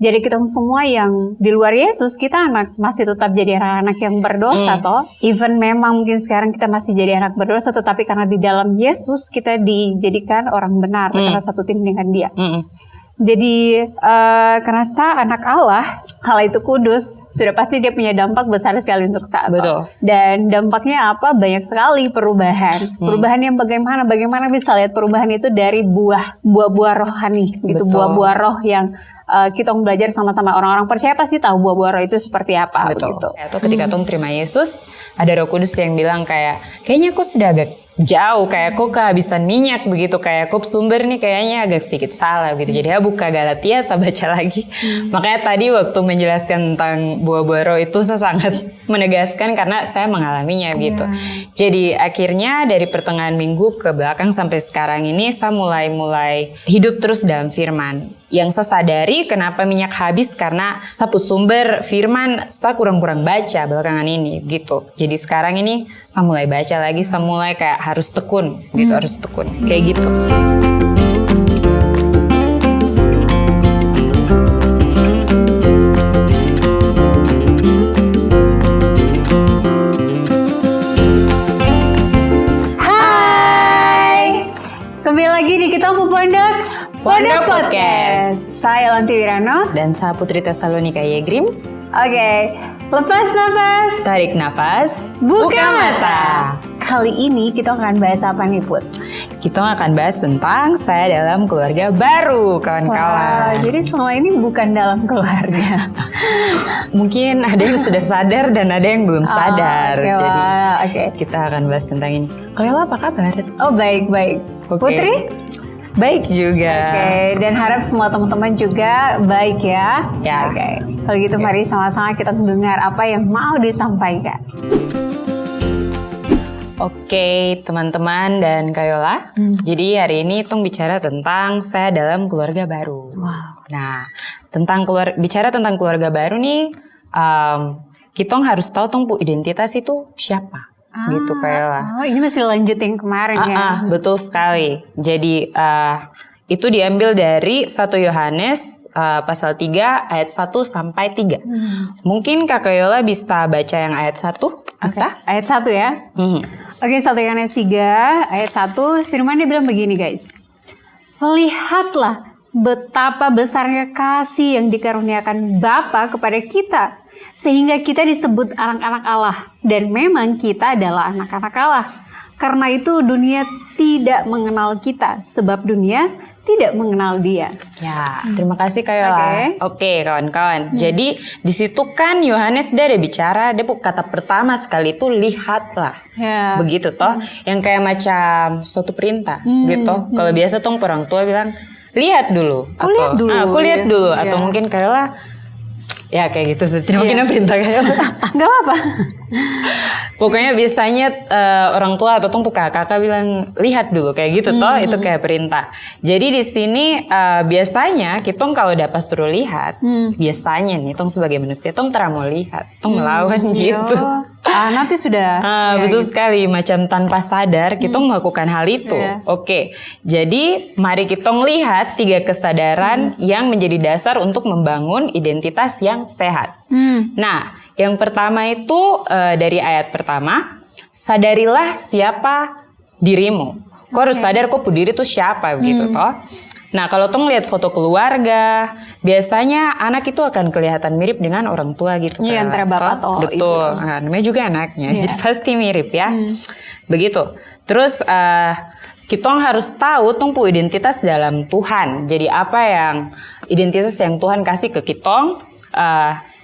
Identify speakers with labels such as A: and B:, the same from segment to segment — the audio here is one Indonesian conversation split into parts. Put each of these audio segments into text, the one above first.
A: Jadi kita semua yang di luar Yesus, kita masih tetap jadi anak-anak yang berdosa toh. Even memang mungkin sekarang kita masih jadi anak berdosa, tetapi karena di dalam Yesus kita dijadikan orang benar karena satu tim dengan Dia. Jadi karena anak Allah itu kudus, sudah pasti dia punya dampak besar sekali untuk saat.
B: Betul.
A: Dan dampaknya apa? Banyak sekali perubahan. Perubahan yang bagaimana bisa lihat perubahan itu dari buah-buah rohani gitu, buah-buah roh yang kita belajar sama-sama. Orang-orang percaya pasti tahu buah-buah roh itu seperti apa.
B: Betul.
A: Begitu.
B: Atau ketika tong terima Yesus, ada Roh Kudus yang bilang kayaknya aku sudah agak jauh, kayak aku kehabisan minyak begitu, kayak aku sumber nih kayaknya agak sedikit salah gitu. Jadi buka Galatia, saya baca lagi. Makanya tadi waktu menjelaskan tentang buah-buah roh itu saya sangat menegaskan karena saya mengalaminya gitu. Jadi akhirnya dari pertengahan minggu ke belakang sampai sekarang ini saya mulai hidup terus dalam firman. Yang saya sadari kenapa minyak habis karena sapu sumber firman saya kurang-kurang baca belakangan ini gitu. Jadi sekarang ini saya mulai baca lagi, saya mulai kayak harus tekun gitu, harus tekun kayak gitu.
A: Hai, kembali lagi di Kita Pondok Podcast. Saya Lanti Wirano
B: Dan saya Putri Tesalonika Yegrim.
A: Oke, lepas nafas,
B: Tarik nafas,
A: buka mata. Kali ini kita akan bahas apa nih, Put?
B: Kita akan bahas tentang saya dalam keluarga baru, kawan-kawan.
A: Jadi selama ini bukan dalam keluarga.
B: Mungkin ada yang sudah sadar dan ada yang belum sadar.
A: Oke.
B: Kita akan bahas tentang ini. Kayola apa kabar?
A: Oh, baik. Putri?
B: Baik juga.
A: Oke, dan harap semua teman-teman juga baik ya.
B: Ya.
A: Oke. Kalau gitu mari sama-sama kita dengar apa yang mau disampaikan.
B: Oke, teman-teman dan Kayola. Jadi hari ini Tung bicara tentang saya dalam keluarga baru.
A: Wow.
B: Nah, bicara tentang keluarga baru nih, kita harus tahu Tung identitas itu siapa. Gitu Kayola.
A: Oh, ini masih lanjut yang kemarin ya.
B: Betul sekali. Jadi itu diambil dari 1 Yohanes pasal 3 ayat 1 sampai 3. Mungkin Kak Kayola bisa baca yang ayat 1? Bisa?
A: Ayat 1 ya. Oke, 1 Yohanes 3 ayat 1 firman-Nya bilang begini guys. Lihatlah betapa besarnya kasih yang dikaruniakan Bapa kepada kita, sehingga kita disebut anak-anak Allah. Dan memang kita adalah anak-anak Allah. Karena itu dunia tidak mengenal kita, sebab dunia tidak mengenal Dia.
B: Ya, terima kasih Kayola. Oke, kawan-kawan. Jadi di situ kan Yohanes dia ada bicara, dia kata pertama sekali itu lihatlah.
A: Ya.
B: Begitu toh, yang kayak macam suatu perintah gitu. Kalau biasa tuh orang tua bilang lihat dulu, aku lihat dulu, atau mungkin Kayola ya kayak gitu sih. Mungkin perintah Kayola.
A: Gak apa-apa.
B: Pokoknya biasanya orang tua atau kakak bilang lihat dulu kayak gitu toh, itu kayak perintah. Jadi di sini biasanya kita kalau udah pas suruh lihat, biasanya nih tong sebagai manusia tong mau lihat, tong melawan gitu.
A: Nanti sudah.
B: Betul sekali, macam tanpa sadar kita melakukan hal itu. Oke, jadi mari kita lihat 3 kesadaran yang menjadi dasar untuk membangun identitas yang sehat. Nah, yang pertama itu dari ayat pertama, sadarilah siapa dirimu. Kau harus sadar kok diri itu siapa begitu toh. Nah, kalau tong lihat foto keluarga, biasanya anak itu akan kelihatan mirip dengan orang tua gitu.
A: Iya, antara bapak atau ibu.
B: Betul. Nah, namanya juga anaknya, jadi pasti mirip ya. Begitu. Terus kita harus tahu tumpu identitas dalam Tuhan. Jadi apa yang identitas yang Tuhan kasih ke kita?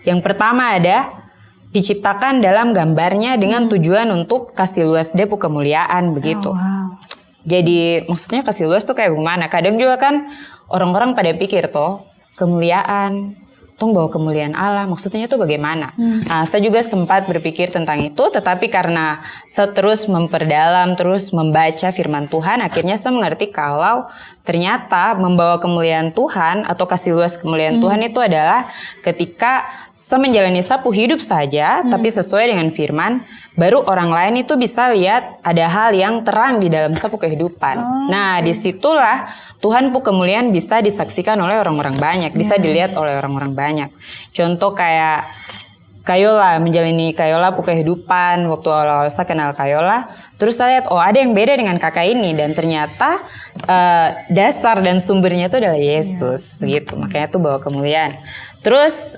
B: Yang pertama ada diciptakan dalam gambarnya dengan tujuan untuk kasih luas depu kemuliaan begitu. Jadi maksudnya kasih luas tuh kayak gimana? Kadang juga kan orang-orang pada pikir toh kemuliaan, tong bawa kemuliaan Allah, maksudnya itu bagaimana? Nah, saya juga sempat berpikir tentang itu, tetapi karena saya terus memperdalam, terus membaca firman Tuhan, akhirnya saya mengerti kalau ternyata membawa kemuliaan Tuhan atau kasih luas kemuliaan Tuhan itu adalah ketika saya menjalani sapu hidup saja, tapi sesuai dengan firman, baru orang lain itu bisa lihat ada hal yang terang di dalam sapu kehidupan. Nah, disitulah Tuhan pu kemuliaan bisa disaksikan oleh orang-orang banyak, bisa dilihat oleh orang-orang banyak. Contoh kayak Kayola, menjalani Kayola pu kehidupan waktu awal-awal saya kenal Kayola, terus saya lihat ada yang beda dengan kakak ini, dan ternyata dasar dan sumbernya itu adalah Yesus, begitu. Makanya tuh bawa kemuliaan. Terus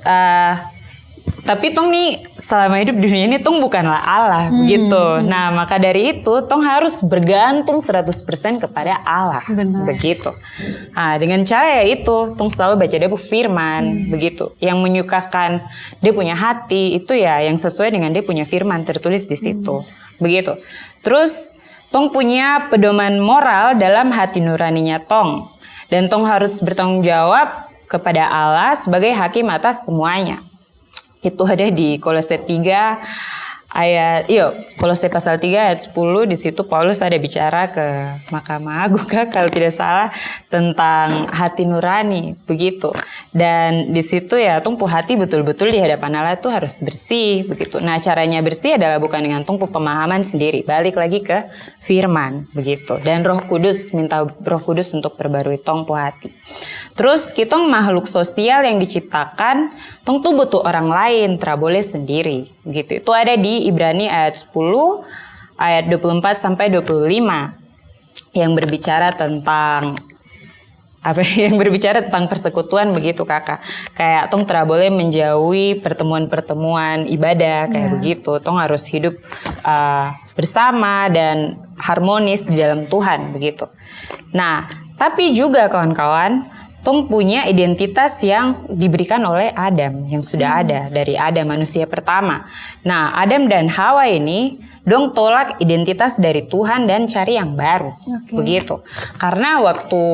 B: tapi tong nih selama hidup di dunia ini tong bukanlah Allah, begitu. Nah, maka dari itu tong harus bergantung 100% kepada Allah.
A: Benar.
B: Begitu. Nah, dengan cara itu tong selalu baca dia firman, begitu. Yang menyukakan dia punya hati itu ya yang sesuai dengan dia punya firman tertulis di situ. Begitu. Terus tong punya pedoman moral dalam hati nuraninya tong. Dan tong harus bertanggung jawab kepada Allah sebagai hakim atas semuanya. Itu ada di Kolose 3 ayat, Kolose pasal 3 ayat 10, di situ Paulus ada bicara ke Mahkamah Agung kalau tidak salah tentang hati nurani, begitu. Dan di situ ya tumpu hati betul-betul di hadapan Allah itu harus bersih, begitu. Nah, caranya bersih adalah bukan dengan tumpu pemahaman sendiri, balik lagi ke firman, begitu. Dan Roh Kudus, minta Roh Kudus untuk perbarui tumpu hati. Terus kita makhluk sosial yang diciptakan, tong tuh butuh orang lain, tidak boleh sendiri, gitu. Itu ada di Ibrani ayat 10 ayat 24 sampai 25 yang berbicara tentang persekutuan, begitu kakak. Kayak tong tidak boleh menjauhi pertemuan-pertemuan ibadah kayak begitu. Tong harus hidup bersama dan harmonis di dalam Tuhan, begitu. Nah, tapi juga kawan-kawan, tong punya identitas yang diberikan oleh Adam, yang sudah ada dari Adam, manusia pertama. Nah, Adam dan Hawa ini dong tolak identitas dari Tuhan dan cari yang baru, begitu. Karena waktu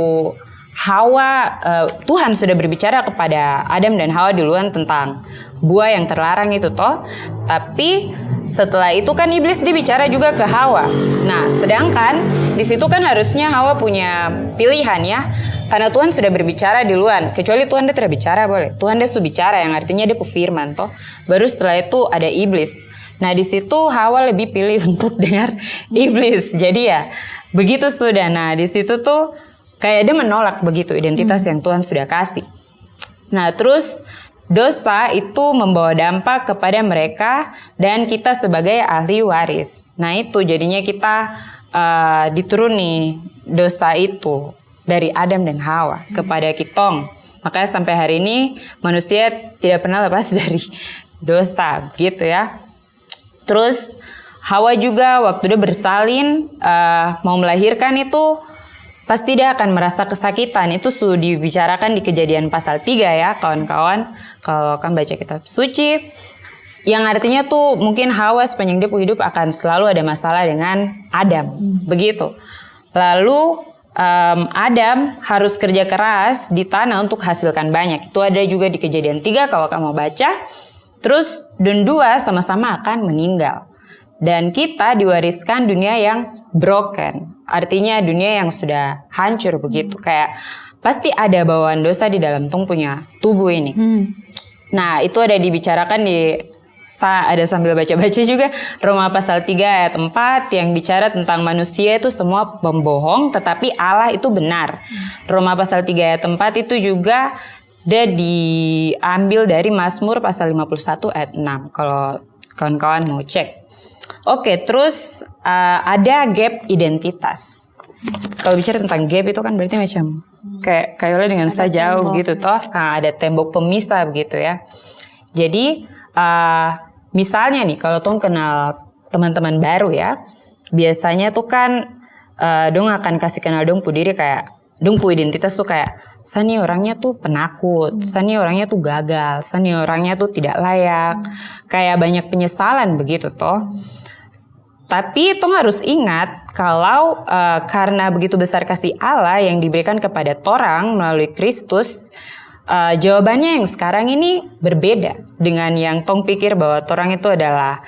B: Tuhan sudah berbicara kepada Adam dan Hawa duluan tentang buah yang terlarang itu toh. Tapi setelah itu kan iblis dibicara juga ke Hawa. Nah, sedangkan di situ kan harusnya Hawa punya pilihan ya. Karena Tuhan sudah berbicara duluan. Kecuali Tuhan dia tidak bicara boleh. Tuhan dia sudah bicara yang artinya dia firman toh. Baru setelah itu ada iblis. Nah, di situ Hawa lebih pilih untuk dengar iblis. Jadi ya begitu sudah. Nah, di situ tuh kayak dia menolak begitu identitas yang Tuhan sudah kasih. Nah, terus dosa itu membawa dampak kepada mereka dan kita sebagai ahli waris. Nah, itu jadinya kita dituruni dosa itu dari Adam dan Hawa kepada kitong. Makanya sampai hari ini manusia tidak pernah lepas dari dosa, gitu ya. Terus Hawa juga waktu dia bersalin mau melahirkan itu pasti dia akan merasa kesakitan. Itu sudah dibicarakan di Kejadian pasal 3 ya kawan-kawan. Kalau kan baca kitab suci, yang artinya tuh mungkin Hawa sepanjang dia hidup akan selalu ada masalah dengan Adam, begitu. Lalu Adam harus kerja keras di tanah untuk hasilkan banyak. Itu ada juga di Kejadian 3 kalau kamu baca. Terus dan dua sama-sama akan meninggal. Dan kita diwariskan dunia yang broken. Artinya dunia yang sudah hancur begitu. Kayak pasti ada bawaan dosa di dalam punya tubuh ini. Nah, itu ada dibicarakan di ada sambil baca-baca juga Roma pasal 3 ayat 4 yang bicara tentang manusia itu semua pembohong tetapi Allah itu benar. Roma pasal 3 ayat 4 itu juga dia diambil dari Mazmur pasal 51 ayat 6 kalau kawan-kawan mau cek. Oke, terus ada gap identitas. Kalau bicara tentang gap itu kan berarti macam kayaknya dengan saya jauh gitu toh. Nah, ada tembok pemisah begitu ya. Jadi misalnya nih kalau tong kenal teman-teman baru ya, biasanya tuh kan dong akan kasih kenal dong pu diri kayak dong pu identitas tuh kayak Sani orangnya tuh penakut, Sani orangnya tuh gagal, Sani orangnya tuh tidak layak, kayak banyak penyesalan begitu toh. Tapi tong harus ingat kalau karena begitu besar kasih Allah yang diberikan kepada torang melalui Kristus, jawabannya yang sekarang ini berbeda dengan yang tong pikir bahwa torang itu adalah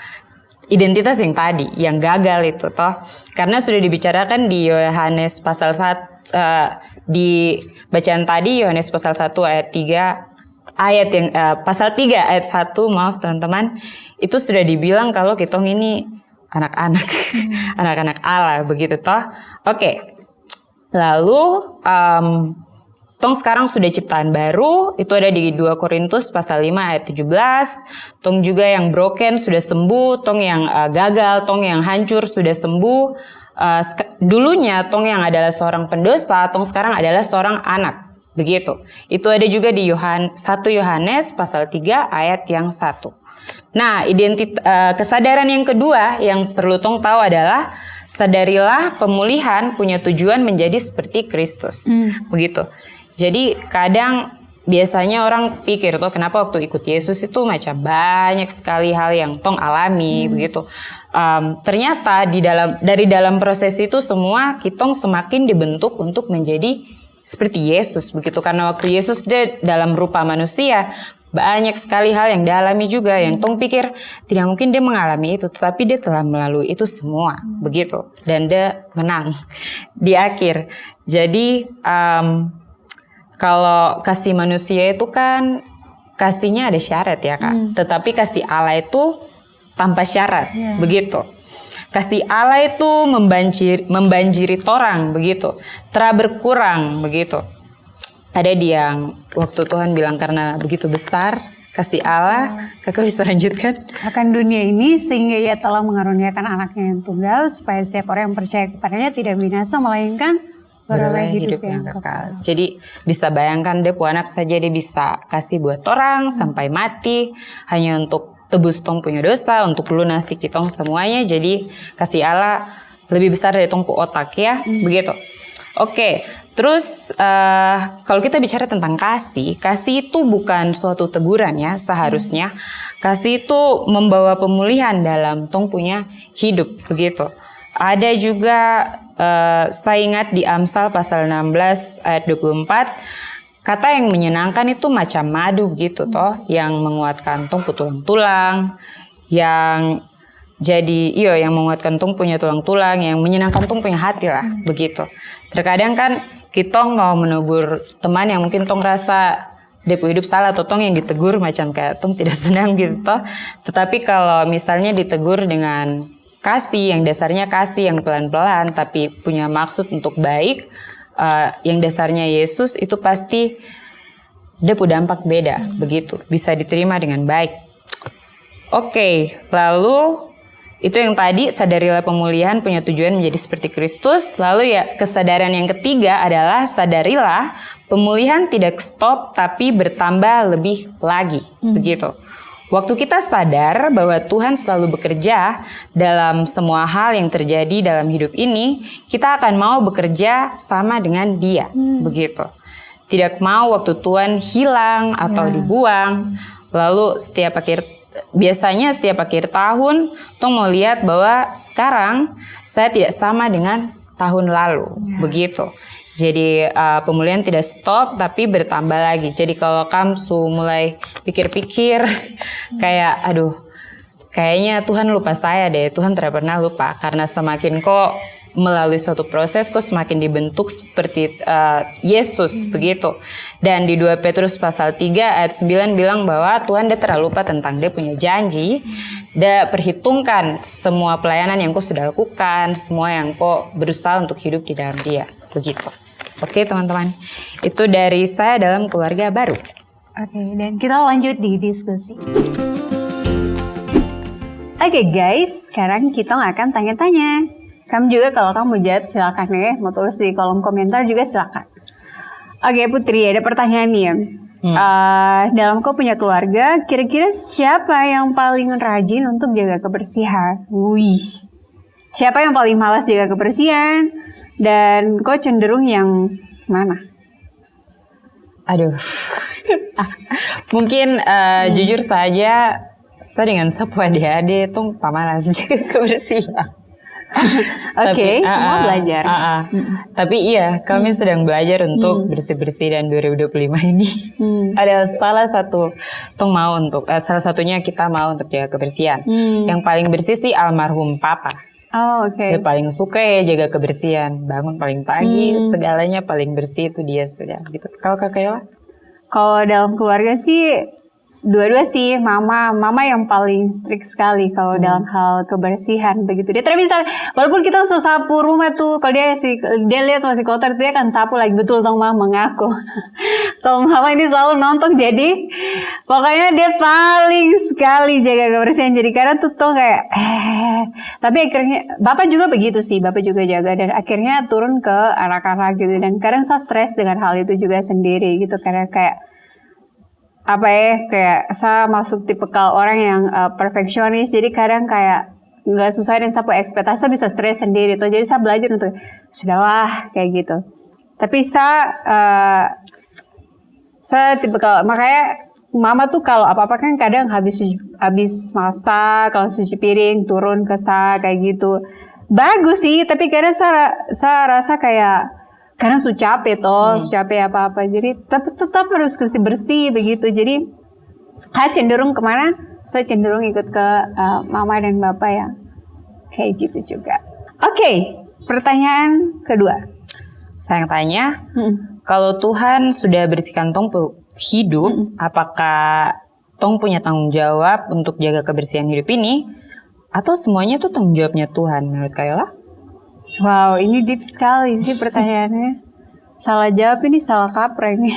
B: identitas yang tadi, yang gagal itu toh. Karena sudah dibicarakan di Yohanes pasal 1, di bacaan tadi Yohanes pasal 1 ayat 3, ayat yang pasal 3 ayat 1, maaf teman-teman, itu sudah dibilang kalau kitong ini anak-anak, anak-anak Allah begitu toh. Oke. Lalu tong sekarang sudah ciptaan baru, itu ada di 2 Korintus pasal 5 ayat 17. Tong juga yang broken sudah sembuh, tong yang gagal, tong yang hancur sudah sembuh. Dulunya tong yang adalah seorang pendosa, tong sekarang adalah seorang anak. Begitu. Itu ada juga di 1 Yohanes pasal 3 ayat yang 1. Nah, kesadaran yang kedua yang perlu tong tahu adalah sadarilah pemulihan punya tujuan menjadi seperti Kristus. Begitu. Jadi kadang biasanya orang pikir tuh kenapa waktu ikut Yesus itu macam banyak sekali hal yang tong alami begitu. Ternyata dari dalam proses itu semua kitong semakin dibentuk untuk menjadi seperti Yesus begitu, karena waktu Yesus dia dalam rupa manusia banyak sekali hal yang dialami juga yang tong pikir tidak mungkin dia mengalami itu, tetapi dia telah melalui itu semua begitu, dan dia menang di akhir. Jadi kalau kasih manusia itu kan kasihnya ada syarat ya Kak, tetapi kasih Allah itu tanpa syarat begitu. Kasih Allah itu membanjiri torang begitu, tera berkurang begitu. Ada yang waktu Tuhan bilang karena begitu besar kasih Allah, Kakak bisa lanjutkan?
A: Akan dunia ini sehingga ia telah mengaruniakan anaknya yang tunggal supaya setiap orang yang percaya kepadanya tidak binasa melainkan beroleh hidup yang kekal.
B: Jadi bisa bayangkan deh anak saja dia bisa kasih buat orang sampai mati hanya untuk tebus tong punya dosa, untuk lunasi kitong semuanya. Jadi kasih Allah lebih besar dari tongku otak ya, begitu. Oke, terus kalau kita bicara tentang kasih itu bukan suatu teguran ya seharusnya. Kasih itu membawa pemulihan dalam tong punya hidup, begitu. Ada juga saya ingat di Amsal pasal 16 ayat 24, kata yang menyenangkan itu macam madu gitu toh, yang menguatkan tong tulang-tulang, yang yang menguatkan tong punya tulang-tulang, yang menyenangkan tong punya hati lah, begitu. Terkadang kan kitong mau menegur teman yang mungkin tong rasa dia hidup salah atau tong yang ditegur macam kayak tong tidak senang gitu toh. Tetapi kalau misalnya ditegur dengan kasih, yang dasarnya kasih yang pelan-pelan tapi punya maksud untuk baik, yang dasarnya Yesus, itu pasti dia punya dampak beda begitu, bisa diterima dengan baik. Oke, lalu itu yang tadi sadarilah pemulihan punya tujuan menjadi seperti Kristus. Lalu ya kesadaran yang ketiga adalah sadarilah pemulihan tidak stop tapi bertambah lebih lagi begitu. Waktu kita sadar bahwa Tuhan selalu bekerja dalam semua hal yang terjadi dalam hidup ini, kita akan mau bekerja sama dengan Dia, begitu. Tidak mau waktu Tuhan hilang atau dibuang. Lalu biasanya setiap akhir tahun, tong mau lihat bahwa sekarang saya tidak sama dengan tahun lalu, begitu. Jadi pemulihan tidak stop tapi bertambah lagi. Jadi kalau kamu mulai pikir-pikir kayak kayaknya Tuhan lupa saya deh. Tuhan tidak pernah lupa, karena semakin kok melalui suatu proses kok semakin dibentuk seperti Yesus begitu. Dan di 2 Petrus pasal 3 ayat 9 bilang bahwa Tuhan dia tidak lupa tentang dia punya janji. Dia perhitungkan semua pelayanan yang kau sudah lakukan, semua yang kau berusaha untuk hidup di dalam Dia, begitu. Oke teman-teman, itu dari saya dalam keluarga baru.
A: Oke, dan kita lanjut di diskusi. Oke guys, sekarang kita akan tanya-tanya. Kamu juga kalau kamu mau jawab silakan ya, mau tulis di kolom komentar juga silakan. Oke Putri, ada pertanyaan nih ya. Dalam kau punya keluarga, kira-kira siapa yang paling rajin untuk jaga kebersihan? Wih. Siapa yang paling malas jaga kebersihan? Dan kok cenderung yang mana?
B: Mungkin jujur saja, saya dengan sapu adik-adik itu pamalas jaga kebersihan.
A: Oke, semua belajar.
B: Tapi iya, kami sedang belajar untuk bersih-bersih, dan 2025 ini ada salah satunya kita mau untuk jaga kebersihan. Yang paling bersih sih almarhum Papa.
A: Oh, oke.
B: Dia paling suka ya jaga kebersihan, bangun paling pagi, segalanya paling bersih itu dia sudah gitu. Kalau Kak Yola?
A: Kalau dalam keluarga sih Dua-dua sih, mama yang paling strict sekali kalau dalam hal kebersihan begitu. Dia terus misal, walaupun kita usah sapu rumah tuh, kalau dia lihat masih kotor, dia akan sapu lagi, betul dong mama ngaku. Kalau mama ini selalu nonton, jadi pokoknya dia paling sekali jaga kebersihan. Jadi kadang tuh kayak, tapi akhirnya bapak juga begitu sih, bapak juga jaga dan akhirnya turun ke anak-anak gitu. Dan kadang saya stres dengan hal itu juga sendiri gitu, karena kayak kayak saya masuk tipikal orang yang perfeksionis, jadi kadang kayak nggak sesuai dengan sapu ekspektasi, saya bisa stres sendiri tuh. Jadi saya belajar untuk sudahlah kayak gitu. Tapi saya tipikal, makanya mama tuh kalau apa-apa kan kadang habis masak, kalau cuci piring turun ke saya kayak gitu. Bagus sih, tapi kadang saya rasa kayak karena sudah capek capek apa-apa, jadi tetap harus bersih begitu. Jadi saya cenderung kemana? Saya cenderung ikut ke mama dan bapak ya, kayak gitu juga. Oke, pertanyaan kedua.
B: Saya yang tanya, kalau Tuhan sudah bersihkan tong hidup, apakah tong punya tanggung jawab untuk jaga kebersihan hidup ini? Atau semuanya itu tanggung jawabnya Tuhan menurut Kayla?
A: Wow, ini deep sekali sih pertanyaannya. Salah jawab ini salah kaprah ini.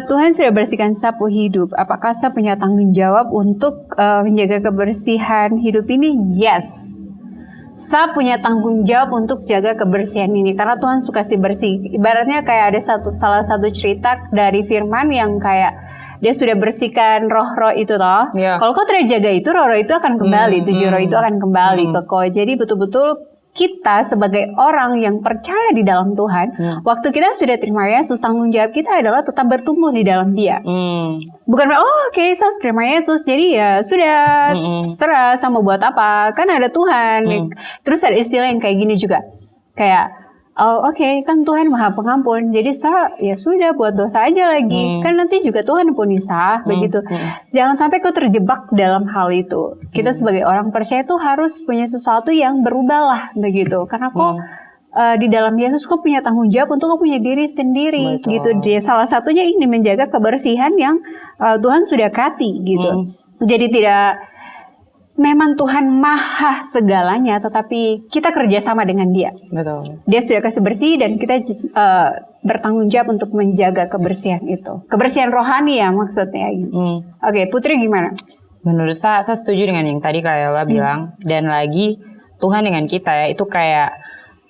A: Tuhan sudah bersihkan sapu hidup. Apakah saya punya tanggung jawab untuk menjaga kebersihan hidup ini? Yes. Saya punya tanggung jawab untuk jaga kebersihan ini karena Tuhan suka sih bersih. Ibaratnya kayak ada salah satu cerita dari Firman yang kayak dia sudah bersihkan roh-roh itu toh. Yeah. Kalau kau tidak jaga itu, roh-roh itu akan kembali, tujuh roh itu akan kembali ke kau. Jadi betul-betul kita sebagai orang yang percaya di dalam Tuhan, waktu kita sudah terima Yesus, tanggung jawab kita adalah tetap bertumbuh di dalam Dia. Bukan oke, saya terima Yesus, jadi ya sudah serah sama buat apa? Kan ada Tuhan. Terus ada istilah yang kayak gini juga, kayak kan Tuhan Maha Pengampun, jadi ya sudah buat dosa aja lagi. Kan nanti juga Tuhan ampuni begitu. Jangan sampai kau terjebak dalam hal itu. Kita sebagai orang percaya tuh harus punya sesuatu yang berubah lah begitu. Karena kau di dalam Yesus kau punya tanggung jawab untuk kau punya diri sendiri. Betul. Gitu. Dia salah satunya ini menjaga kebersihan yang Tuhan sudah kasih gitu. Jadi memang Tuhan maha segalanya, tetapi kita kerjasama dengan Dia. Betul. Dia sudah kasih bersih dan kita bertanggung jawab untuk menjaga kebersihan itu. Kebersihan rohani ya maksudnya. Oke, Putri gimana?
B: Menurut saya setuju dengan yang tadi Kayla bilang. Dan lagi Tuhan dengan kita ya, itu kayak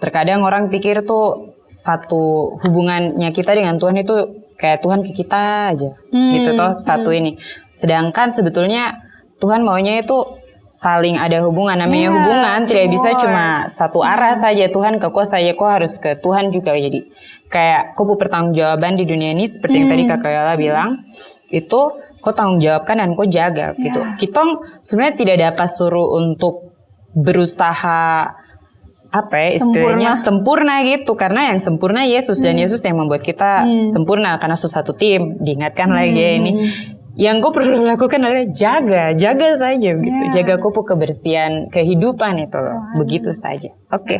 B: terkadang orang pikir tuh satu hubungannya kita dengan Tuhan itu kayak Tuhan ke kita aja. Gitu toh, satu ini. Sedangkan sebetulnya Tuhan maunya itu saling ada hubungan. Namanya hubungan tidak bisa cuma satu arah saja, Tuhan ke kau saja, kau harus ke Tuhan juga. Jadi kayak kau pertanggungjawaban di dunia ini seperti yang tadi Kak Kayla bilang, itu kau tanggung jawabkan dan kau jaga gitu. Kita sebenarnya tidak dapat suruh untuk berusaha istilahnya sempurna gitu, karena yang sempurna Yesus dan Yesus yang membuat kita sempurna karena satu tim. Diingatkan lagi ya ini. Yang kau perlu lakukan adalah jaga saja gitu. Jaga kau kebersihan kehidupan itu. Begitu saja. Oke.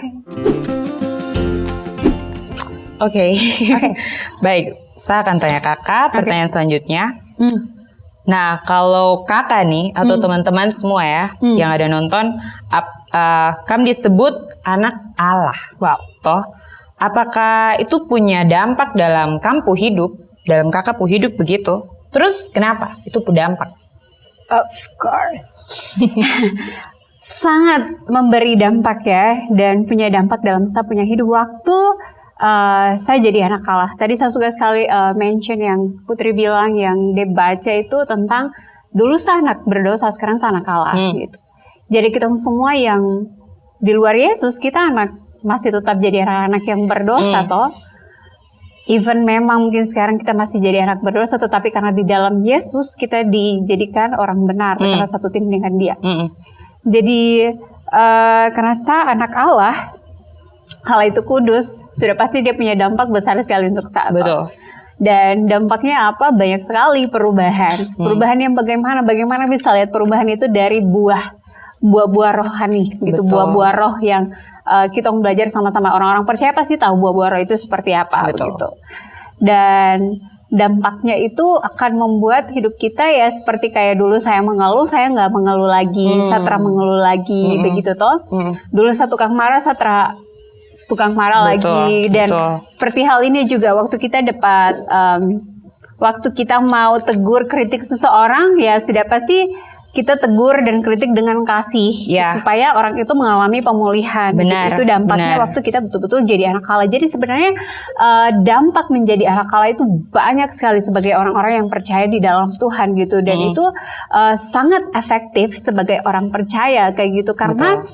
B: Baik, saya akan tanya Kakak pertanyaan selanjutnya. Nah, kalau Kakak nih atau teman-teman semua ya yang ada nonton, kamu disebut anak Allah. Wow. Toh, apakah itu punya dampak dalam kamu hidup, dalam Kakak hidup begitu? Terus kenapa itu berdampak?
A: Of course. Sangat memberi dampak ya, dan punya dampak dalam saya punya hidup. Waktu saya jadi anak Allah, tadi saya suka sekali mention yang Putri bilang yang dia baca itu tentang dulu saya anak berdosa, sekarang saya anak Allah gitu. Jadi kita semua yang di luar Yesus, kita masih tetap jadi anak yang berdosa toh. Even memang mungkin sekarang kita masih jadi anak berdosa, tetapi karena di dalam Yesus kita dijadikan orang benar karena satu tim dengan Dia. Jadi karena saya anak Allah, hal itu kudus, sudah pasti dia punya dampak besar sekali untuk saya. Betul. Dan dampaknya apa? Banyak sekali perubahan. Perubahan yang bagaimana bisa lihat perubahan itu dari buah-buah rohani gitu, buah-buah roh yang kita belajar sama-sama. Orang-orang percaya pasti tahu buah-buah roh itu seperti apa. Betul. Gitu. Dan dampaknya itu akan membuat hidup kita ya seperti kayak dulu saya mengeluh, saya nggak mengeluh lagi, Satra mengeluh lagi, begitu toh. Dulu saya tukang marah, Satra tukang marah lagi. Dan seperti hal ini juga waktu kita dapat, waktu kita mau tegur kritik seseorang, ya sudah pasti kita tegur dan kritik dengan kasih supaya orang itu mengalami pemulihan.
B: Benar,
A: itu dampaknya waktu kita betul-betul jadi anak Allah. Jadi sebenarnya dampak menjadi anak Allah itu banyak sekali sebagai orang-orang yang percaya di dalam Tuhan gitu. Dan itu sangat efektif sebagai orang percaya kayak gitu karena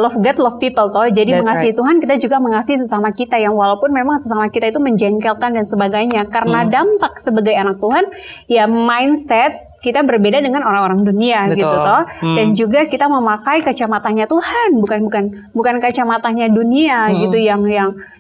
A: love God, love people toh. Jadi mengasihi Tuhan, kita juga mengasihi sesama kita yang walaupun memang sesama kita itu menjengkelkan dan sebagainya. Karena dampak sebagai anak Tuhan, ya mindset kita berbeda dengan orang-orang dunia gitu toh. Dan juga kita memakai kacamatanya Tuhan, bukan kacamatanya dunia gitu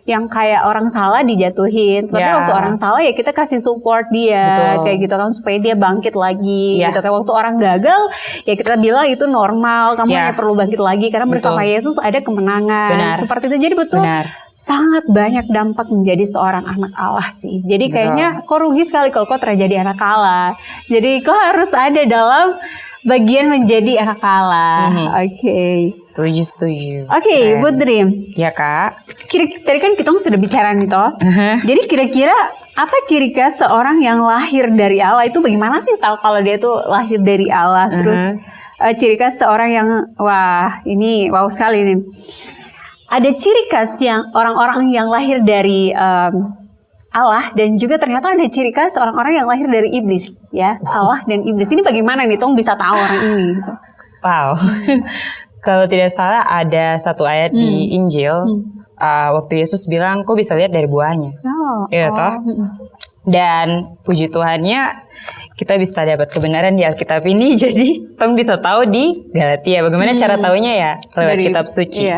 A: yang kayak orang salah dijatuhin. Tapi waktu orang salah ya kita kasih support dia kayak gitu kan supaya dia bangkit lagi gitu. Kayak waktu orang gagal ya kita bilang itu normal, kamu hanya perlu bangkit lagi karena bersama Yesus ada kemenangan. Seperti itu. Jadi sangat banyak dampak menjadi seorang anak Allah sih. Jadi kayaknya kok rugi sekali kalau kau terjadi anak Allah. Jadi kau harus ada dalam bagian menjadi anak Allah. Oke.
B: Setuju.
A: Oke, Putri.
B: Ya Kak.
A: Tadi kan kita sudah bicara nih toh. Jadi kira-kira apa ciri khas seorang yang lahir dari Allah itu bagaimana sih tahu kalau dia tuh lahir dari Allah? Terus ciri khas seorang yang ini wow sekali nih. Ada ciri khas yang orang-orang yang lahir dari Allah dan juga ternyata ada ciri khas orang-orang yang lahir dari iblis ya. Allah dan iblis ini bagaimana nih Tong bisa tahu orang ini gitu.
B: Wow. Kalau tidak salah ada satu ayat di Injil waktu Yesus bilang kok bisa lihat dari buahnya. Toh. Dan puji Tuhannya kita bisa dapat kebenaran di Alkitab ini. Jadi Tong bisa tahu di Galatia. Bagaimana cara tahunya ya? Lewat kitab suci.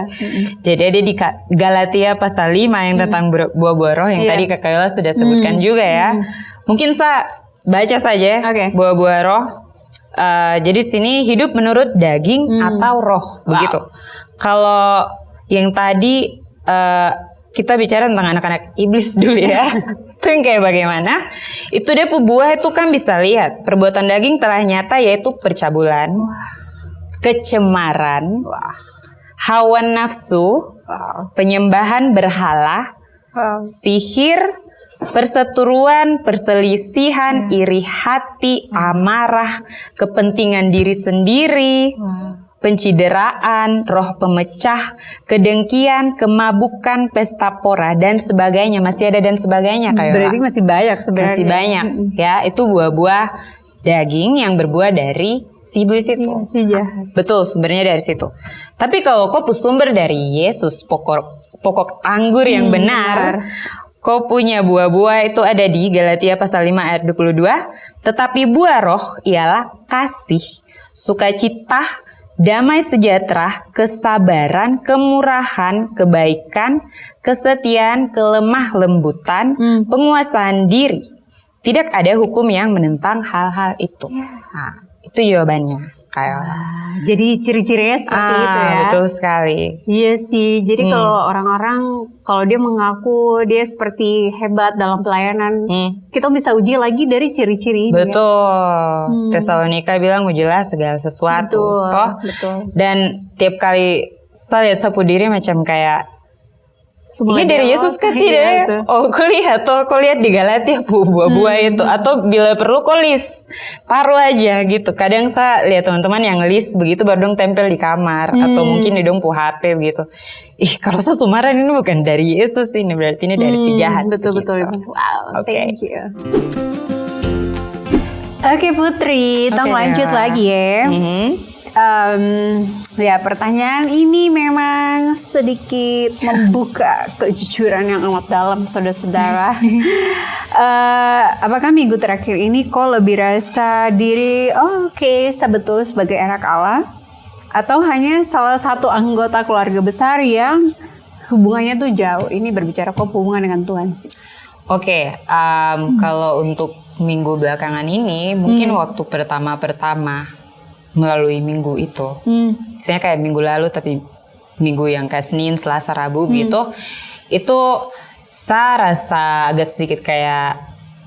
B: Jadi ada di Galatia pasal 5 yang tentang buah-buah roh yang tadi Kak Yola sudah sebutkan juga ya. Mungkin saya baca saja buah-buah roh. Jadi sini hidup menurut daging atau roh. Begitu. Kalau yang tadi kita bicara tentang anak-anak iblis dulu ya. Itu yang kayak bagaimana? Itu dia buah itu kan bisa lihat. Perbuatan daging telah nyata yaitu percabulan, kecemaran, hawa nafsu, penyembahan berhala, sihir, perseteruan, perselisihan, iri hati, amarah, kepentingan diri sendiri, pencideraan, roh pemecah, kedengkian, kemabukan, pesta pora dan sebagainya. Masih ada dan sebagainya kayak.
A: Berarti masih banyak sebenarnya.
B: Masih banyak ya. Itu buah-buah daging yang berbuah dari si iblis itu.
A: Si jahat.
B: Betul, sumbernya dari situ. Tapi kalau kau sumber dari Yesus, pokok anggur yang benar. Kau punya buah-buah itu ada di Galatia pasal 5 ayat 22. Tetapi buah roh ialah kasih, sukacita, damai sejahtera, kesabaran, kemurahan, kebaikan, kesetiaan, kelemah lembutan, penguasaan diri. Tidak ada hukum yang menentang hal-hal itu. Nah, itu jawabannya.
A: Jadi ciri-cirinya seperti itu ya.
B: Betul sekali.
A: Iya sih. Jadi kalau orang-orang kalau dia mengaku dia seperti hebat dalam pelayanan, kita bisa uji lagi dari ciri-ciri.
B: Betul. Tesalonika bilang ujilah segala sesuatu.
A: Betul.
B: Dan tiap kali saya lihat sapu diri macam kayak ini dari Yesus kan tidak? Oh, kau lihat di Galatia buah-buah itu. Atau bila perlu kau list, taruh aja gitu. Kadang saya lihat teman-teman yang list begitu baru dong tempel di kamar atau mungkin di dong HP begitu. Kalau saya sumaran ini bukan dari Yesus ini, berarti ini dari si jahat.
A: Betul. Wow, thank you. Oke Putri, kita lanjut lagi ya. Ya pertanyaan ini memang sedikit membuka kejujuran yang amat dalam saudara-saudara. Apakah minggu terakhir ini kau lebih rasa diri sebetul sebagai anak Allah, atau hanya salah satu anggota keluarga besar yang hubungannya tuh jauh? Ini berbicara kok hubungan dengan Tuhan sih.
B: Kalau untuk minggu belakangan ini mungkin waktu pertama melalui minggu itu, misalnya kayak minggu lalu tapi minggu yang kayak Senin, Selasa, Rabu gitu, itu saya rasa agak sedikit kayak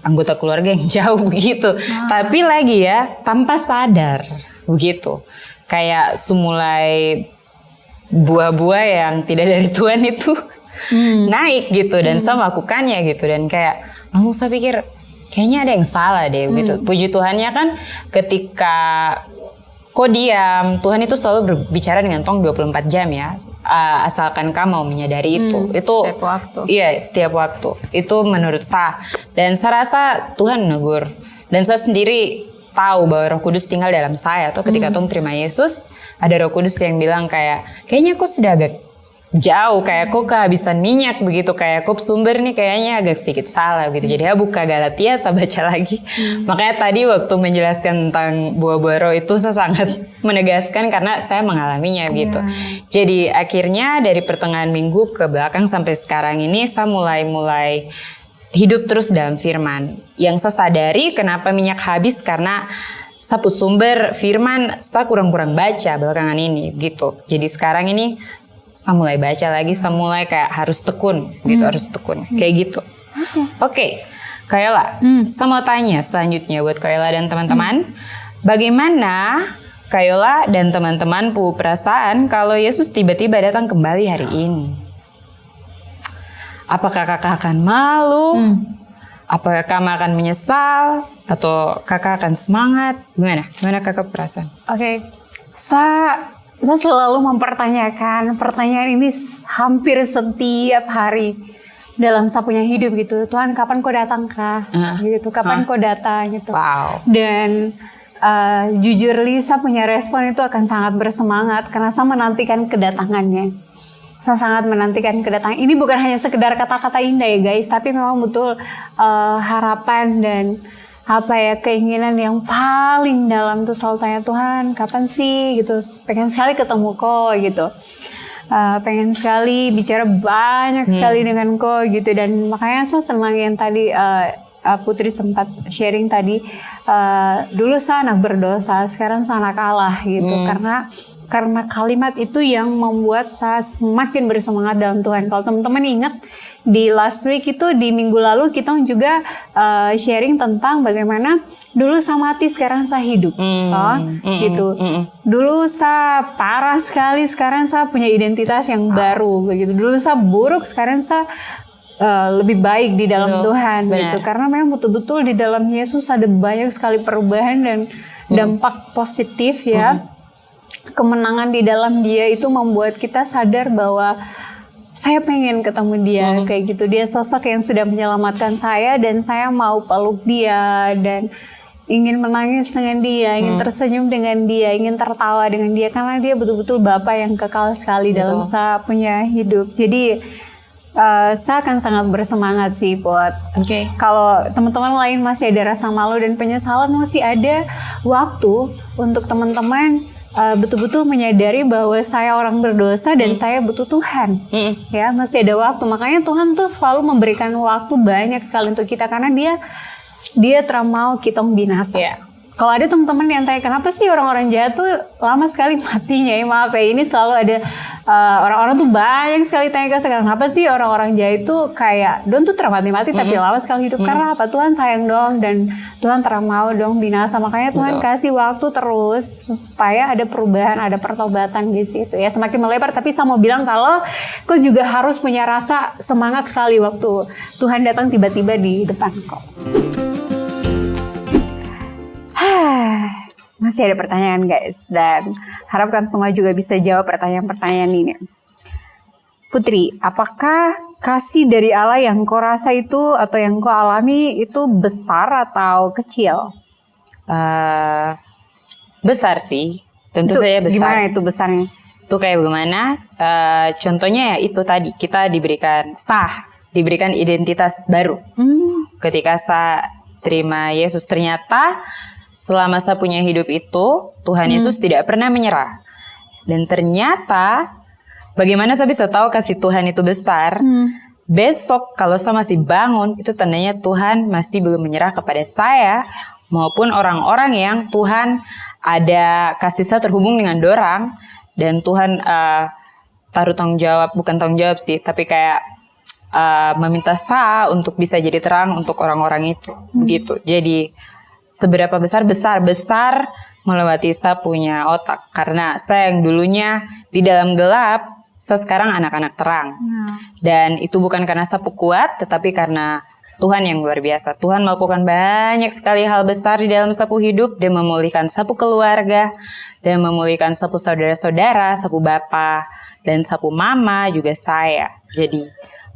B: anggota keluarga yang jauh begitu. Tapi lagi ya tanpa sadar begitu. Kayak semulai buah-buah yang tidak dari Tuhan itu naik gitu dan saya melakukannya gitu dan kayak langsung saya pikir kayaknya ada yang salah deh gitu. Puji Tuhannya kan ketika kok diam, Tuhan itu selalu berbicara dengan tong 24 jam ya. Asalkan kamu mau menyadari itu. Itu
A: setiap waktu.
B: Iya, setiap waktu. Itu menurut saya. Dan saya rasa Tuhan menegur. Dan saya sendiri tahu bahwa Roh Kudus tinggal dalam saya. Atau ketika tong terima Yesus, ada Roh Kudus yang bilang kayaknya kok sudah agak jauh, kayak kok kehabisan minyak begitu, kayak kok sumber nih kayaknya agak sedikit salah gitu. Jadi buka Galatia, saya baca lagi. Makanya tadi waktu menjelaskan tentang buah-buah roh itu saya sangat menegaskan karena saya mengalaminya gitu. Jadi akhirnya dari pertengahan minggu ke belakang sampai sekarang ini saya mulai hidup terus dalam firman. Yang saya sadari kenapa minyak habis karena sapu sumber firman saya kurang-kurang baca belakangan ini gitu. Jadi sekarang ini saya mulai baca lagi, saya mulai kayak harus tekun gitu, harus tekun kayak gitu. Oke. Kayola, saya mau tanya selanjutnya buat Kayola dan teman-teman, bagaimana Kayola dan teman-teman punya perasaan kalau Yesus tiba-tiba datang kembali hari ini? Apakah kakak akan malu? Apakah kamu akan menyesal? Atau kakak akan semangat? Gimana kakak perasaan?
A: Oke, saya selalu mempertanyakan pertanyaan ini hampir setiap hari dalam saya punya hidup gitu. Tuhan, kapan kau datang kah? Gitu. Kapan kau datang gitu.
B: Wow.
A: Dan jujur Lisa punya respon itu akan sangat bersemangat karena saya menantikan kedatangannya. Saya sangat menantikan kedatangan. Ini bukan hanya sekedar kata-kata indah ya guys, tapi memang betul harapan dan keinginan yang paling dalam tuh selalu tanya, Tuhan kapan sih gitu, pengen sekali ketemu kau gitu, pengen sekali bicara banyak sekali dengan kau gitu. Dan makanya saya senang yang tadi Putri sempat sharing tadi, dulu saya anak berdosa, sekarang saya anak Allah gitu, karena kalimat itu yang membuat saya semakin bersemangat dalam Tuhan. Kalau teman-teman ingat di last week itu, di minggu lalu kita juga sharing tentang bagaimana dulu saya mati, sekarang saya hidup, gitu. Dulu saya parah sekali, sekarang saya punya identitas yang baru, begitu. Dulu saya buruk, sekarang saya lebih baik di dalam Tuhan, gitu. Karena memang betul-betul di dalam Yesus ada banyak sekali perubahan dan dampak positif ya. Kemenangan di dalam Dia itu membuat kita sadar bahwa saya pengen ketemu Dia, kayak gitu. Dia sosok yang sudah menyelamatkan saya dan saya mau peluk Dia dan ingin menangis dengan Dia, ingin tersenyum dengan Dia, ingin tertawa dengan Dia, karena Dia betul-betul Bapa yang kekal sekali dalam saya punya hidup. Jadi saya akan sangat bersemangat sih buat kalau teman-teman lain masih ada rasa malu dan penyesalan, masih ada waktu untuk teman-teman betul-betul menyadari bahwa saya orang berdosa dan saya butuh Tuhan. Ya, masih ada waktu. Makanya Tuhan tuh selalu memberikan waktu banyak sekali untuk kita, karena dia mau kita binasa. Kalau ada teman-teman yang tanya, kenapa sih orang-orang jahat tuh lama sekali matinya? Ya, maaf ya, ini selalu ada orang-orang tuh banyak sekali tanya ke saya, kenapa sih orang-orang jahat itu kayak Don tuh mati-mati tapi lama sekali hidup? Karena apa? Tuhan sayang dong, dan Tuhan mau dong binasa. Makanya Tuhan kasih waktu terus supaya ada perubahan, ada pertobatan di situ. Ya, semakin melebar. Tapi saya mau bilang kalau kau juga harus punya rasa semangat sekali waktu Tuhan datang tiba-tiba di depan kau. Masih ada pertanyaan guys, dan harapkan semua juga bisa jawab pertanyaan-pertanyaan ini. Putri, apakah kasih dari Allah yang kau rasa itu atau yang kau alami itu besar atau kecil?
B: Besar sih, tentu saja besar.
A: Gimana itu besarnya?
B: Itu kayak bagaimana? Contohnya ya itu tadi, kita diberikan identitas baru. Ketika saya terima Yesus, ternyata selama saya punya hidup itu, Tuhan Yesus tidak pernah menyerah. Dan ternyata, bagaimana saya bisa tahu kasih Tuhan itu besar? Besok kalau saya masih bangun, itu tandanya Tuhan masih belum menyerah kepada saya, maupun orang-orang yang Tuhan ada kasih saya terhubung dengan dorang, dan Tuhan taruh tanggung jawab, bukan tanggung jawab sih, tapi kayak meminta Sa untuk bisa jadi terang untuk orang-orang itu. Begitu. Jadi seberapa besar melewati Sa punya otak. Karena Sa yang dulunya di dalam gelap, Sa sekarang anak-anak terang. Dan itu bukan karena Sa kuat, tetapi karena Tuhan yang luar biasa. Tuhan melakukan banyak sekali hal besar di dalam Sapu hidup. Dia memulihkan Sapu keluarga, dan memulihkan Sapu saudara-saudara, Sapu bapa, dan Sapu mama, juga saya. Jadi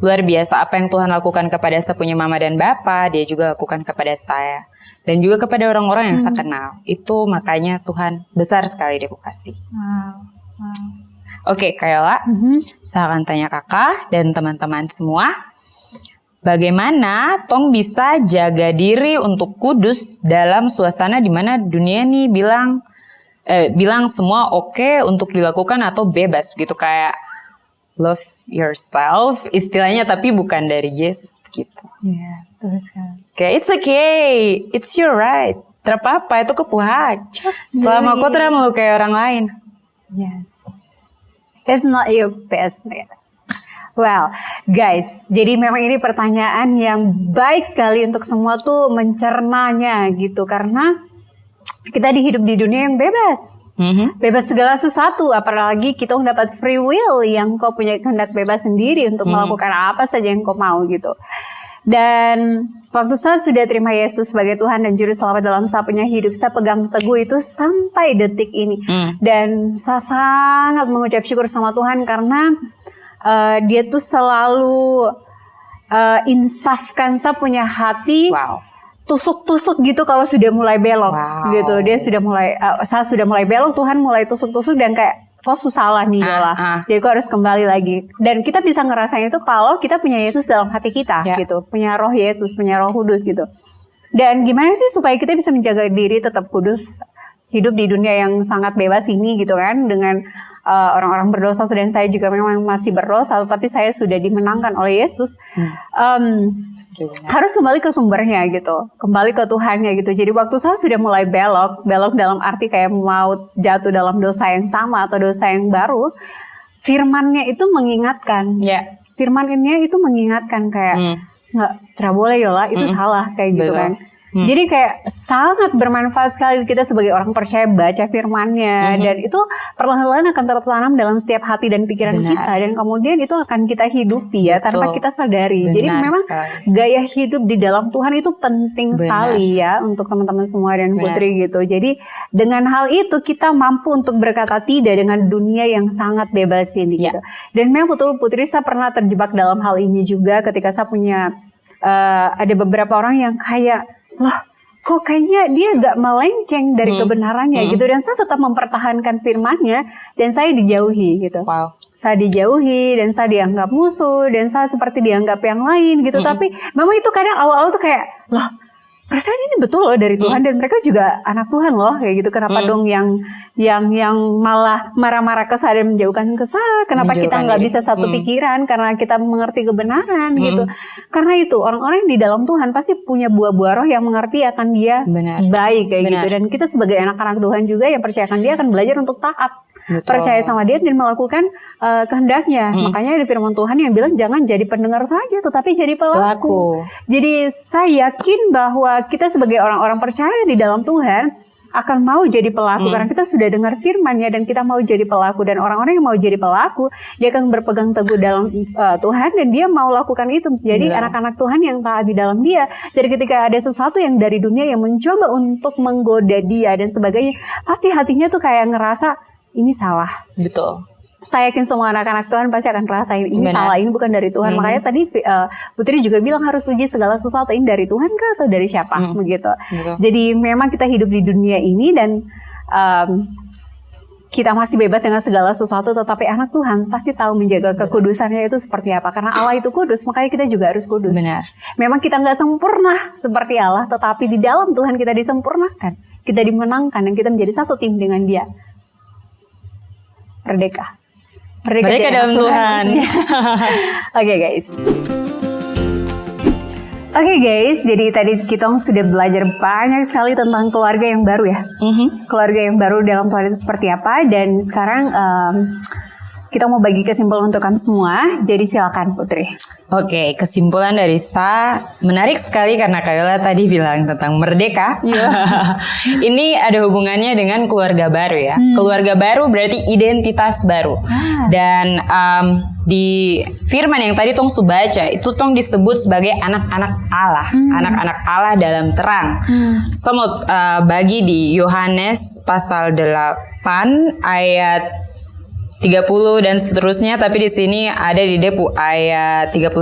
B: luar biasa apa yang Tuhan lakukan kepada Sa punya mama dan bapa, Dia juga lakukan kepada saya. Dan juga kepada orang-orang yang saya kenal. Itu makanya Tuhan besar sekali Dia kasih. Oke, Kak Yola, saya akan tanya kakak dan teman-teman semua, bagaimana tong bisa jaga diri untuk kudus dalam suasana di mana dunia nih bilang semua oke untuk dilakukan atau bebas gitu, kayak love yourself istilahnya, tapi bukan dari Yesus gitu.
A: Iya, betul sekali.
B: Oke, it's okay, it's your right. Terapa-apa itu kepuhat. Selama kau tidak melukai orang lain.
A: Yes. It's not your business. Well, guys, jadi memang ini pertanyaan yang baik sekali untuk semua tuh mencernanya gitu, karena kita hidup di dunia yang bebas. Bebas segala sesuatu, apalagi kita dapat free will yang kau punya kehendak bebas sendiri untuk melakukan apa saja yang kau mau gitu. Dan waktu saya sudah terima Yesus sebagai Tuhan dan Juru Selamat dalam saya punya hidup, saya pegang teguh itu sampai detik ini. Dan saya sangat mengucap syukur sama Tuhan karena Dia tuh selalu insafkan saya punya hati. Tusuk-tusuk gitu kalau sudah mulai belok gitu. Dia sudah mulai, saya sudah mulai belok, Tuhan mulai tusuk-tusuk dan kayak kok susah lah nih Yola. Jadi kok harus kembali lagi. Dan kita bisa ngerasain itu kalau kita punya Yesus dalam hati kita gitu. Punya roh Yesus, punya roh kudus gitu. Dan gimana sih supaya kita bisa menjaga diri tetap kudus, hidup di dunia yang sangat bebas ini gitu kan, dengan orang-orang berdosa, dan saya juga memang masih berdosa, tapi saya sudah dimenangkan oleh Yesus. Harus kembali ke sumbernya gitu, kembali ke Tuhannya gitu. Jadi waktu saya sudah mulai belok dalam arti kayak mau jatuh dalam dosa yang sama atau dosa yang baru, firman-Nya itu mengingatkan. Firman-Nya itu mengingatkan kayak nggak boleh Yola, itu salah kayak gitu kan. Jadi kayak sangat bermanfaat sekali kita sebagai orang percaya baca firman-Nya, dan itu perlahan-lahan akan tertanam dalam setiap hati dan pikiran kita, dan kemudian itu akan kita hidupi ya tanpa kita sadari. Jadi memang gaya hidup di dalam Tuhan itu penting sekali ya untuk teman-teman semua dan Putri gitu. Jadi dengan hal itu kita mampu untuk berkata tidak dengan dunia yang sangat bebas ini gitu. Dan memang betul Putri, saya pernah terjebak dalam hal ini juga ketika saya punya ada beberapa orang yang kayak, loh kok kayaknya dia gak melenceng dari kebenarannya gitu, dan saya tetap mempertahankan firman-Nya dan saya dijauhi gitu. Saya dijauhi dan saya dianggap musuh dan saya seperti dianggap yang lain gitu. Tapi memang itu kadang awal-awal tuh kayak, loh perasaan ini betul loh dari Tuhan, dan mereka juga anak Tuhan loh kayak gitu. Kenapa dong yang malah marah-marah ke saya dan menjauhkan ke saya? Kenapa kita nggak bisa satu pikiran karena kita mengerti kebenaran gitu? Karena itu orang-orang yang di dalam Tuhan pasti punya buah-buah roh yang mengerti akan Dia baik kayak gitu. Dan kita sebagai anak-anak Tuhan juga yang percayakan Dia akan belajar untuk taat. Percaya sama Dia dan melakukan kehendaknya. Makanya ada firman Tuhan yang bilang jangan jadi pendengar saja tetapi jadi pelaku. Jadi saya yakin bahwa kita sebagai orang-orang percaya di dalam Tuhan akan mau jadi pelaku karena kita sudah dengar firman-Nya dan kita mau jadi pelaku. Dan orang-orang yang mau jadi pelaku, dia akan berpegang teguh dalam Tuhan dan dia mau lakukan itu. Jadi anak-anak Tuhan yang taat di dalam Dia. Jadi ketika ada sesuatu yang dari dunia yang mencoba untuk menggoda dia dan sebagainya, pasti hatinya tuh kayak ngerasa ini salah. Saya yakin semua anak-anak Tuhan pasti akan rasain ini salah, ini bukan dari Tuhan. Makanya tadi Putri juga bilang harus uji segala sesuatu, ini dari Tuhan kah atau dari siapa begitu. Jadi memang kita hidup di dunia ini dan kita masih bebas dengan segala sesuatu, tetapi anak Tuhan pasti tahu menjaga kekudusannya itu seperti apa. Karena Allah itu kudus, makanya kita juga harus kudus. Memang kita nggak sempurna seperti Allah, tetapi di dalam Tuhan kita disempurnakan, kita dimenangkan, dan kita menjadi satu tim dengan Dia. Merdeka dalam Tuhan. Oke guys, jadi tadi kita sudah belajar banyak sekali tentang keluarga yang baru ya. Keluarga yang baru dalam Tuhan itu seperti apa. Dan sekarang kita mau bagi kesimpulan untuk kalian semua. Jadi silakan Putri.
B: Oke, kesimpulan dari Sa menarik sekali karena Kayola tadi bilang tentang merdeka. Ini ada hubungannya dengan keluarga baru ya. Keluarga baru berarti identitas baru. Dan di firman yang tadi tong su baca itu tong disebut sebagai anak-anak Allah, anak-anak Allah dalam terang. So mau bagi di Yohanes pasal 8 ayat 30 dan seterusnya, tapi di sini ada di Depu ayat 31.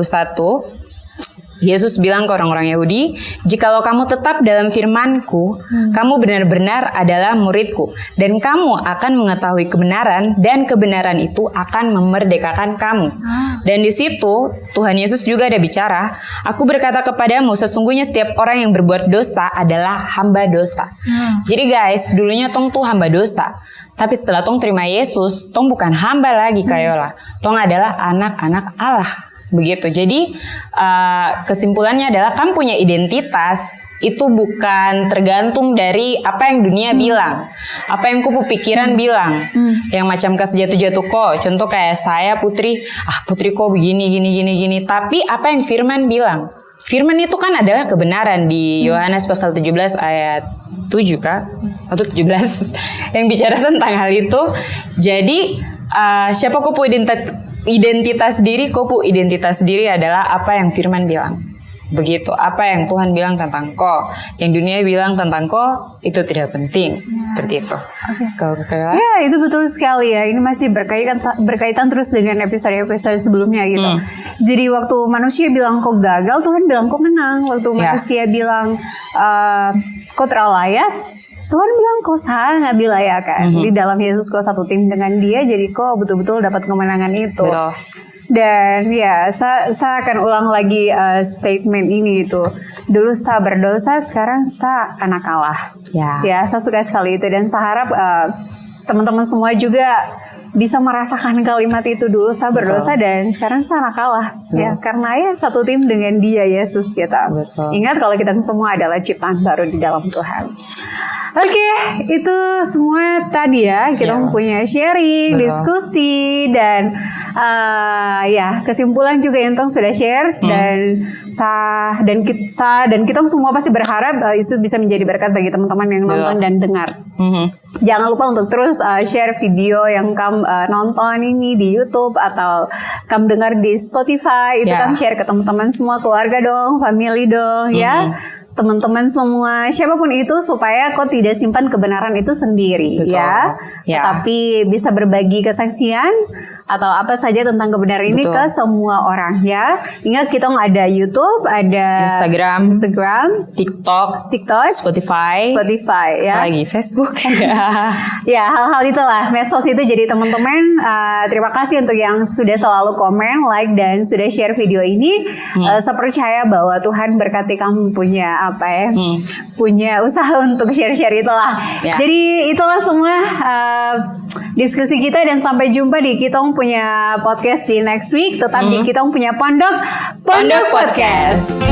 B: Yesus bilang ke orang-orang Yahudi, "Jikalau kamu tetap dalam firman-Ku, kamu benar-benar adalah murid-Ku, dan kamu akan mengetahui kebenaran, dan kebenaran itu akan memerdekakan kamu." Dan di situ Tuhan Yesus juga ada bicara, "Aku berkata kepadamu, sesungguhnya setiap orang yang berbuat dosa adalah hamba dosa." Jadi guys, dulunya tong tuh hamba dosa. Tapi setelah tong terima Yesus, tong bukan hamba lagi Kayola. Tong adalah anak-anak Allah. Begitu. Jadi kesimpulannya adalah kamu punya identitas itu bukan tergantung dari apa yang dunia bilang, apa yang kupu pikiran bilang, yang macam kas jatuh-jatuh kok. Contoh kayak saya Putri, Putri kok begini gini. Tapi apa yang Firman bilang? Firman itu kan adalah kebenaran di Yohanes pasal 17 ayat 7 kah? Atau 17 yang bicara tentang hal itu. Jadi siapa kupu identitas diri? Kupu identitas diri adalah apa yang Firman bilang. Begitu, apa yang Tuhan bilang tentang kau, yang dunia bilang tentang kau itu tidak penting. Seperti itu.
A: Ya, itu betul sekali ya. Ini masih berkaitan terus dengan episode-episode sebelumnya gitu. Jadi waktu manusia bilang kau gagal, Tuhan bilang kau menang. Waktu manusia bilang kau terlayak, Tuhan bilang kau sangat dilayakan. Di dalam Yesus kau satu tim dengan Dia, jadi kau betul-betul dapat kemenangan itu.
B: Betul.
A: Dan ya, saya akan ulang lagi statement ini itu. Dulu saya berdosa, sekarang saya anak Allah. Ya, saya suka sekali itu, dan saya harap teman-teman semua juga bisa merasakan kalimat itu. Dulu saya berdosa dan sekarang saya anak Allah. Ya, karena ya satu tim dengan Dia, Yesus kita. Ingat kalau kita semua adalah ciptaan baru di dalam Tuhan. Oke, itu semua tadi ya. Kita punya sharing, diskusi, dan ya kesimpulan juga yang Tong sudah share. Dan kita semua pasti berharap itu bisa menjadi berkat bagi teman-teman yang nonton dan dengar. Jangan lupa untuk terus share video yang kamu nonton ini di YouTube atau kamu dengar di Spotify. Itu kamu share ke teman-teman semua, keluarga dong, family dong, ya. Teman-teman semua, siapapun itu, supaya kau tidak simpan kebenaran itu sendiri. Ya. Tapi bisa berbagi kesaksian atau apa saja tentang kebenaran ini ke semua orang ya. Ingat, kita ada YouTube, ada Instagram, TikTok, Spotify ya. Lagi Facebook. Ya, hal-hal itulah medsos itu. Jadi teman-teman, terima kasih untuk yang sudah selalu komen, like, dan sudah share video ini. Saya percaya bahwa Tuhan berkati kamu punya punya usaha untuk share-share itulah. Jadi itulah semua diskusi kita, dan sampai jumpa di Kitong punya podcast di next week. Tetap di Kitong punya Pondok Podcast.